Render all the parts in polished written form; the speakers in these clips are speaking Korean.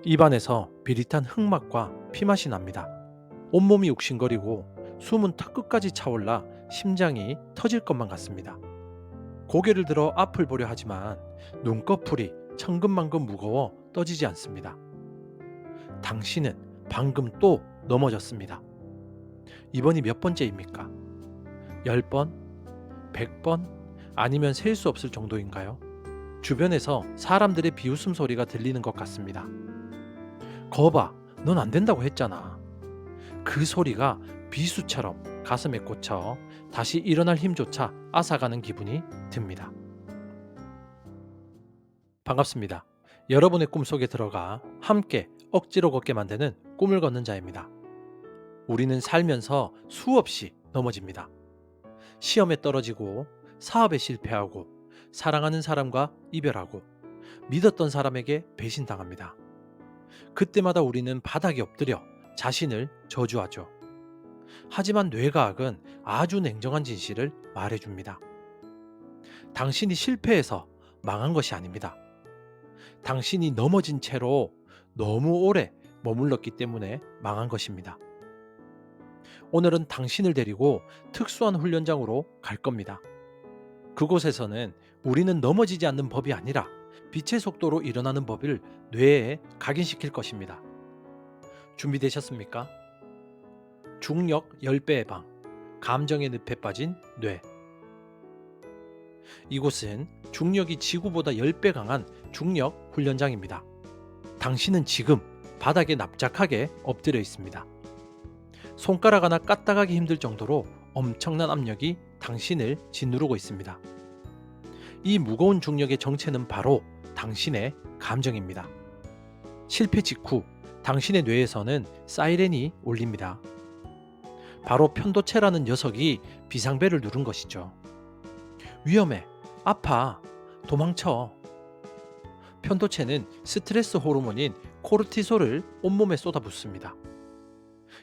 입안에서 비릿한 흙맛과 피맛이 납니다. 온몸이 욱신거리고 숨은 턱끝까지 차올라 심장이 터질 것만 같습니다. 고개를 들어 앞을 보려 하지만 눈꺼풀이 천근만근 무거워 떠지지 않습니다. 당신은 방금 또 넘어졌습니다. 이번이 몇 번째입니까? 10번? 100번? 아니면 셀 수 없을 정도인가요? 주변에서 사람들의 비웃음 소리가 들리는 것 같습니다. 거봐, 넌 안 된다고 했잖아. 그 소리가 비수처럼 가슴에 꽂혀 다시 일어날 힘조차 앗아가는 기분이 듭니다. 반갑습니다. 여러분의 꿈속에 들어가 함께 억지로 걷게 만드는 꿈을 걷는 자입니다. 우리는 살면서 수없이 넘어집니다. 시험에 떨어지고, 사업에 실패하고, 사랑하는 사람과 이별하고, 믿었던 사람에게 배신당합니다. 그때마다 우리는 바닥에 엎드려 자신을 저주하죠. 하지만 뇌과학은 아주 냉정한 진실을 말해줍니다. 당신이 실패해서 망한 것이 아닙니다. 당신이 넘어진 채로 너무 오래 머물렀기 때문에 망한 것입니다. 오늘은 당신을 데리고 특수한 훈련장으로 갈 겁니다. 그곳에서는 우리는 넘어지지 않는 법이 아니라 빛의 속도로 일어나는 법을 뇌에 각인시킬 것입니다. 준비되셨습니까? 중력 10배의 방, 감정의 늪에 빠진 뇌. 이곳은 중력이 지구보다 10배 강한 중력 훈련장입니다. 당신은 지금 바닥에 납작하게 엎드려 있습니다. 손가락 하나 까딱하기 힘들 정도로 엄청난 압력이 당신을 짓누르고 있습니다. 이 무거운 중력의 정체는 바로 당신의 감정입니다. 실패 직후 당신의 뇌에서는 사이렌이 울립니다. 바로 편도체라는 녀석이 비상벨을 누른 것이죠. 위험해, 아파, 도망쳐. 편도체는 스트레스 호르몬인 코르티솔을 온몸에 쏟아붓습니다.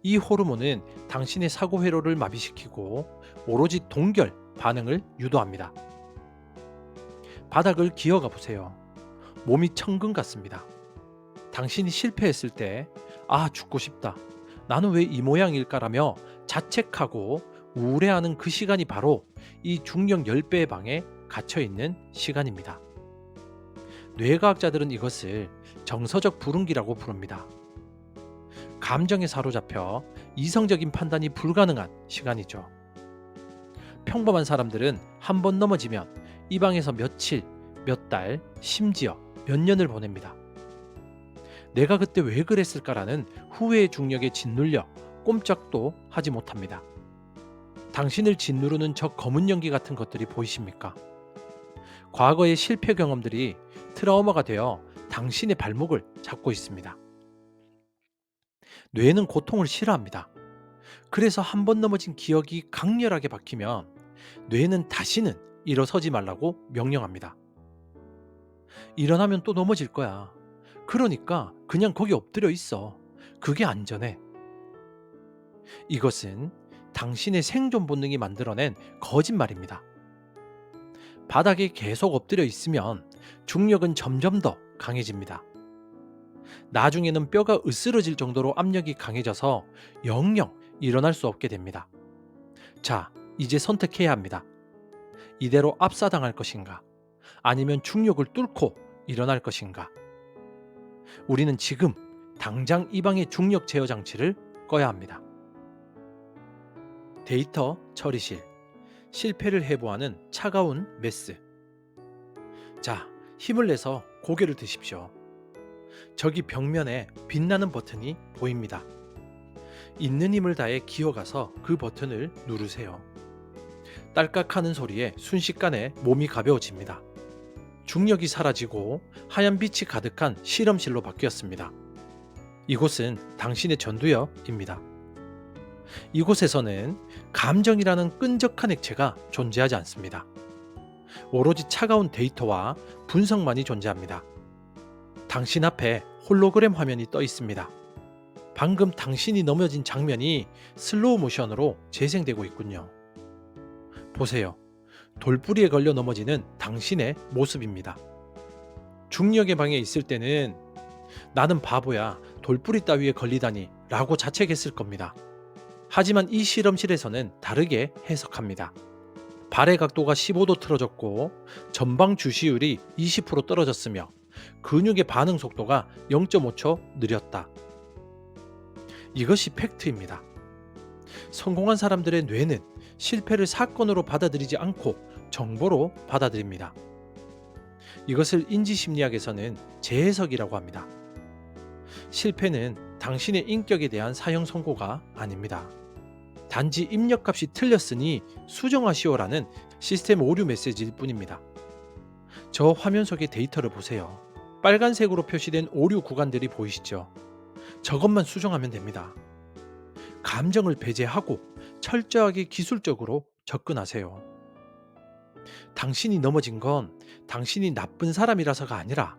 이 호르몬은 당신의 사고 회로를 마비시키고 오로지 동결 반응을 유도합니다. 바닥을 기어가 보세요. 몸이 천근 같습니다. 당신이 실패했을 때, 아, 죽고 싶다. 나는 왜 이 모양일까라며 자책하고 우울해하는 그 시간이 바로 이 중력 10배의 방에 갇혀있는 시간입니다. 뇌과학자들은 이것을 정서적 불운기라고 부릅니다. 감정에 사로잡혀 이성적인 판단이 불가능한 시간이죠. 평범한 사람들은 한 번 넘어지면 이 방에서 며칠, 몇 달, 심지어 몇 년을 보냅니다. 내가 그때 왜 그랬을까라는 후회의 중력에 짓눌려 꼼짝도 하지 못합니다. 당신을 짓누르는 저 검은 연기 같은 것들이 보이십니까? 과거의 실패 경험들이 트라우마가 되어 당신의 발목을 잡고 있습니다. 뇌는 고통을 싫어합니다. 그래서 한 번 넘어진 기억이 강렬하게 박히면 뇌는 다시는 일어서지 말라고 명령합니다. 일어나면 또 넘어질 거야. 그러니까 그냥 거기 엎드려 있어. 그게 안전해. 이것은 당신의 생존 본능이 만들어낸 거짓말입니다. 바닥에 계속 엎드려 있으면 중력은 점점 더 강해집니다. 나중에는 뼈가 으스러질 정도로 압력이 강해져서 영영 일어날 수 없게 됩니다. 자, 이제 선택해야 합니다. 이대로 압사당할 것인가? 아니면 중력을 뚫고 일어날 것인가? 우리는 지금 당장 이 방의 중력 제어 장치를 꺼야 합니다. 데이터 처리실, 실패를 해부하는 차가운 메스. 자, 힘을 내서 고개를 드십시오. 저기 벽면에 빛나는 버튼이 보입니다. 있는 힘을 다해 기어가서 그 버튼을 누르세요. 딸깍하는 소리에 순식간에 몸이 가벼워집니다. 중력이 사라지고 하얀 빛이 가득한 실험실로 바뀌었습니다. 이곳은 당신의 전두엽입니다. 이곳에서는 감정이라는 끈적한 액체가 존재하지 않습니다. 오로지 차가운 데이터와 분석만이 존재합니다. 당신 앞에 홀로그램 화면이 떠 있습니다. 방금 당신이 넘어진 장면이 슬로우 모션으로 재생되고 있군요. 보세요. 돌부리에 걸려 넘어지는 당신의 모습입니다. 중력의 방에 있을 때는 나는 바보야, 돌뿌리 따위에 걸리다니 라고 자책했을 겁니다. 하지만 이 실험실에서는 다르게 해석합니다. 발의 각도가 15도 틀어졌고 전방 주시율이 20% 떨어졌으며 근육의 반응 속도가 0.5초 느렸다. 이것이 팩트입니다. 성공한 사람들의 뇌는 실패를 사건으로 받아들이지 않고 정보로 받아들입니다. 이것을 인지심리학에서는 재해석이라고 합니다. 실패는 당신의 인격에 대한 사형 선고가 아닙니다. 단지 입력값이 틀렸으니 수정하시오라는 시스템 오류 메시지일 뿐입니다. 저 화면 속의 데이터를 보세요. 빨간색으로 표시된 오류 구간들이 보이시죠? 저것만 수정하면 됩니다. 감정을 배제하고 철저하게 기술적으로 접근하세요. 당신이 넘어진 건 당신이 나쁜 사람이라서가 아니라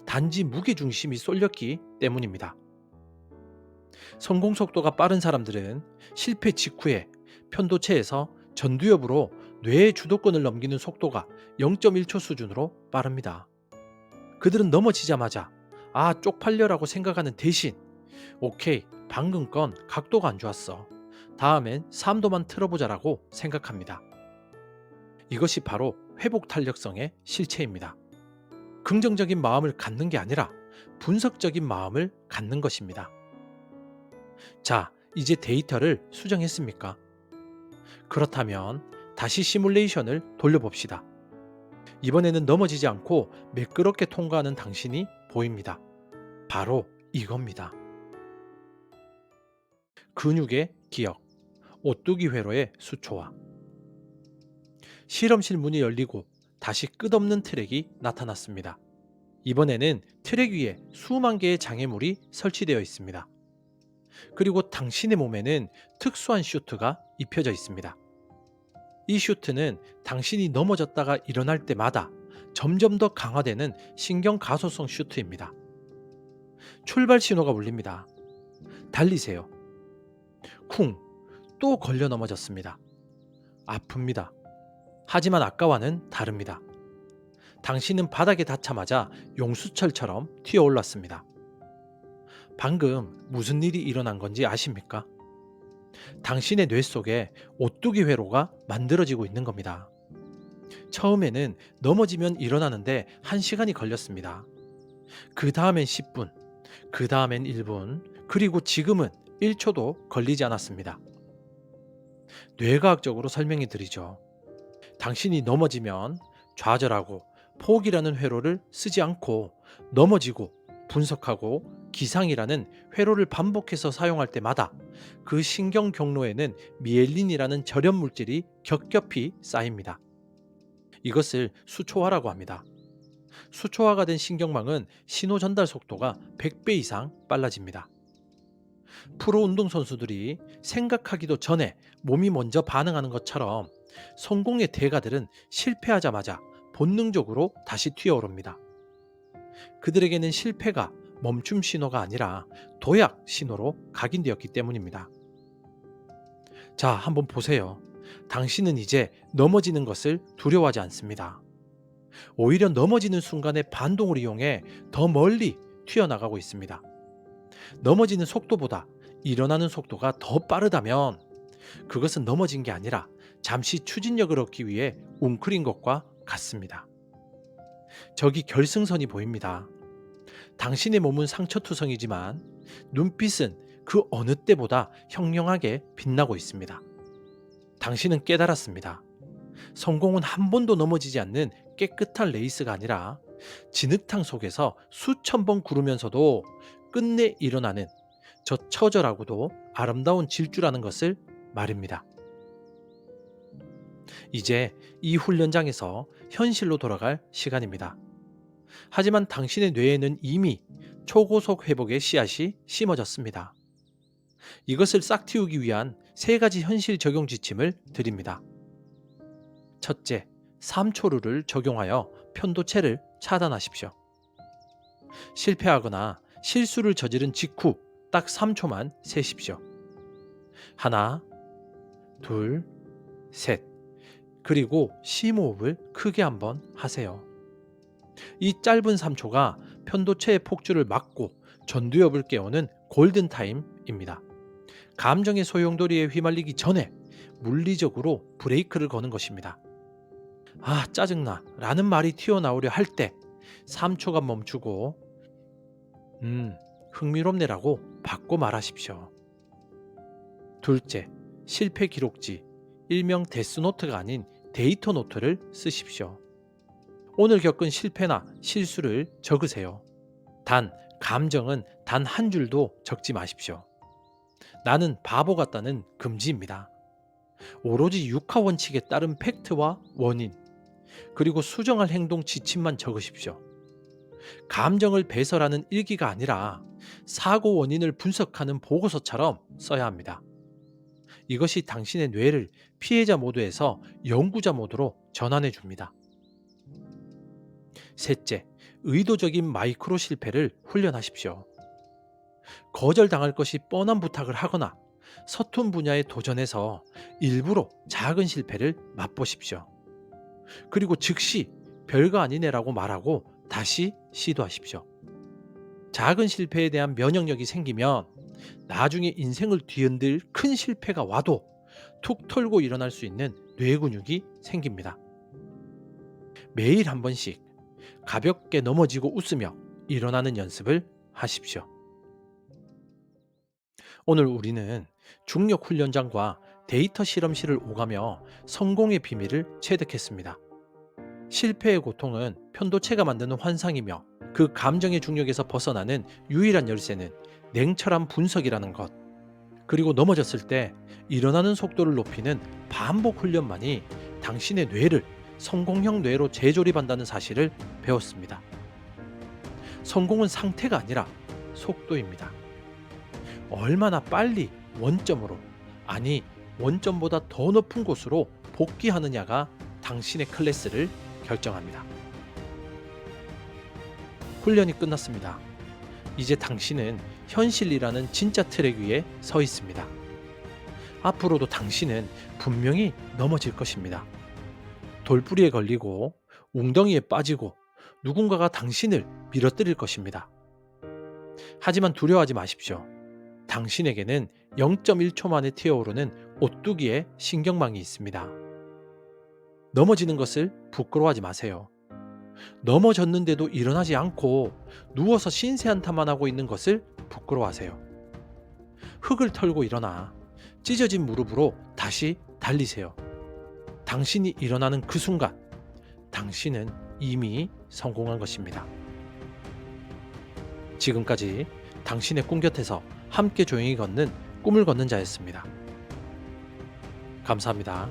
단지 무게중심이 쏠렸기 때문입니다. 성공 속도가 빠른 사람들은 실패 직후에 편도체에서 전두엽으로 뇌의 주도권을 넘기는 속도가 0.1초 수준으로 빠릅니다. 그들은 넘어지자마자 쪽팔려라고 생각하는 대신 오케이, 방금 건 각도가 안 좋았어. 다음엔 3도만 틀어보자라고 생각합니다. 이것이 바로 회복 탄력성의 실체입니다. 긍정적인 마음을 갖는 게 아니라 분석적인 마음을 갖는 것입니다. 자, 이제 데이터를 수정했습니까? 그렇다면 다시 시뮬레이션을 돌려봅시다. 이번에는 넘어지지 않고 매끄럽게 통과하는 당신이 보입니다. 바로 이겁니다. 근육의 기억, 오뚜기 회로의 수초화. 실험실 문이 열리고 다시 끝없는 트랙이 나타났습니다. 이번에는 트랙 위에 수만 개의 장애물이 설치되어 있습니다. 그리고 당신의 몸에는 특수한 슈트가 입혀져 있습니다. 이 슈트는 당신이 넘어졌다가 일어날 때마다 점점 더 강화되는 신경 가소성 슈트입니다. 출발 신호가 울립니다. 달리세요. 쿵! 또 걸려 넘어졌습니다. 아픕니다. 하지만 아까와는 다릅니다. 당신은 바닥에 닿자마자 용수철처럼 튀어올랐습니다. 방금 무슨 일이 일어난 건지 아십니까? 당신의 뇌 속에 오뚜기 회로가 만들어지고 있는 겁니다. 처음에는 넘어지면 일어나는데 1시간이 걸렸습니다. 그 다음엔 10분, 그 다음엔 1분, 그리고 지금은 1초도 걸리지 않았습니다. 뇌과학적으로 설명해 드리죠. 당신이 넘어지면 좌절하고 포기라는 회로를 쓰지 않고 넘어지고 분석하고 기상이라는 회로를 반복해서 사용할 때마다 그 신경 경로에는 미엘린이라는 절연 물질이 겹겹이 쌓입니다. 이것을 수초화라고 합니다. 수초화가 된 신경망은 신호 전달 속도가 100배 이상 빨라집니다. 프로 운동선수들이 생각하기도 전에 몸이 먼저 반응하는 것처럼 성공의 대가들은 실패하자마자 본능적으로 다시 튀어오릅니다. 그들에게는 실패가 멈춤 신호가 아니라 도약 신호로 각인되었기 때문입니다. 자, 한번 보세요. 당신은 이제 넘어지는 것을 두려워하지 않습니다. 오히려 넘어지는 순간의 반동을 이용해 더 멀리 튀어나가고 있습니다. 넘어지는 속도보다 일어나는 속도가 더 빠르다면 그것은 넘어진 게 아니라 잠시 추진력을 얻기 위해 웅크린 것과 같습니다. 저기 결승선이 보입니다. 당신의 몸은 상처투성이지만 눈빛은 그 어느 때보다 형령하게 빛나고 있습니다. 당신은 깨달았습니다. 성공은 한 번도 넘어지지 않는 깨끗한 레이스가 아니라 진흙탕 속에서 수천 번 구르면서도 끝내 일어나는 저 처절하고도 아름다운 질주라는 것을 말입니다. 이제 이 훈련장에서 현실로 돌아갈 시간입니다. 하지만 당신의 뇌에는 이미 초고속 회복의 씨앗이 심어졌습니다. 이것을 싹 틔우기 위한 3가지 현실 적용 지침을 드립니다. 첫째, 3초룰을 적용하여 편도체를 차단하십시오. 실패하거나 실수를 저지른 직후 딱 3초만 세십시오. 하나, 둘, 셋. 그리고 심호흡을 크게 한번 하세요. 이 짧은 3초가 편도체의 폭주를 막고 전두엽을 깨우는 골든타임입니다. 감정의 소용돌이에 휘말리기 전에 물리적으로 브레이크를 거는 것입니다. 아, 짜증나 라는 말이 튀어나오려 할 때 3초간 멈추고 흥미롭네라고 바꿔 말하십시오. 둘째, 실패 기록지, 일명 데스노트가 아닌 데이터 노트를 쓰십시오. 오늘 겪은 실패나 실수를 적으세요. 단, 감정은 단 한 줄도 적지 마십시오. 나는 바보 같다는 금지입니다. 오로지 육하 원칙에 따른 팩트와 원인, 그리고 수정할 행동 지침만 적으십시오. 감정을 배설하는 일기가 아니라 사고 원인을 분석하는 보고서처럼 써야 합니다. 이것이 당신의 뇌를 피해자 모드에서 연구자 모드로 전환해 줍니다. 셋째, 의도적인 마이크로 실패를 훈련하십시오. 거절당할 것이 뻔한 부탁을 하거나 서툰 분야에 도전해서 일부러 작은 실패를 맛보십시오. 그리고 즉시 별거 아니네라고 말하고 다시 시도하십시오. 작은 실패에 대한 면역력이 생기면 나중에 인생을 뒤흔들 큰 실패가 와도 툭 털고 일어날 수 있는 뇌 근육이 생깁니다. 매일 한 번씩 가볍게 넘어지고 웃으며 일어나는 연습을 하십시오. 오늘 우리는 중력 훈련장과 데이터 실험실을 오가며 성공의 비밀을 체득했습니다. 실패의 고통은 편도체가 만드는 환상이며 그 감정의 중력에서 벗어나는 유일한 열쇠는 냉철한 분석이라는 것, 그리고 넘어졌을 때 일어나는 속도를 높이는 반복 훈련만이 당신의 뇌를 성공형 뇌로 재조립한다는 사실을 배웠습니다. 성공은 상태가 아니라 속도입니다. 얼마나 빨리 원점으로, 아니 원점보다 더 높은 곳으로 복귀하느냐가 당신의 클래스를 결정합니다. 훈련이 끝났습니다. 이제 당신은 현실이라는 진짜 트랙 위에 서 있습니다. 앞으로도 당신은 분명히 넘어질 것입니다. 돌부리에 걸리고 웅덩이에 빠지고 누군가가 당신을 밀어뜨릴 것입니다. 하지만 두려워하지 마십시오. 당신에게는 0.1초 만에 튀어오르는 오뚜기의 신경망이 있습니다. 넘어지는 것을 부끄러워하지 마세요. 넘어졌는데도 일어나지 않고 누워서 신세한탄만 하고 있는 것을 부끄러워하세요. 흙을 털고 일어나 찢어진 무릎으로 다시 달리세요. 당신이 일어나는 그 순간 당신은 이미 성공한 것입니다. 지금까지 당신의 꿈 곁에서 함께 조용히 걷는 꿈을 걷는 자였습니다. 감사합니다.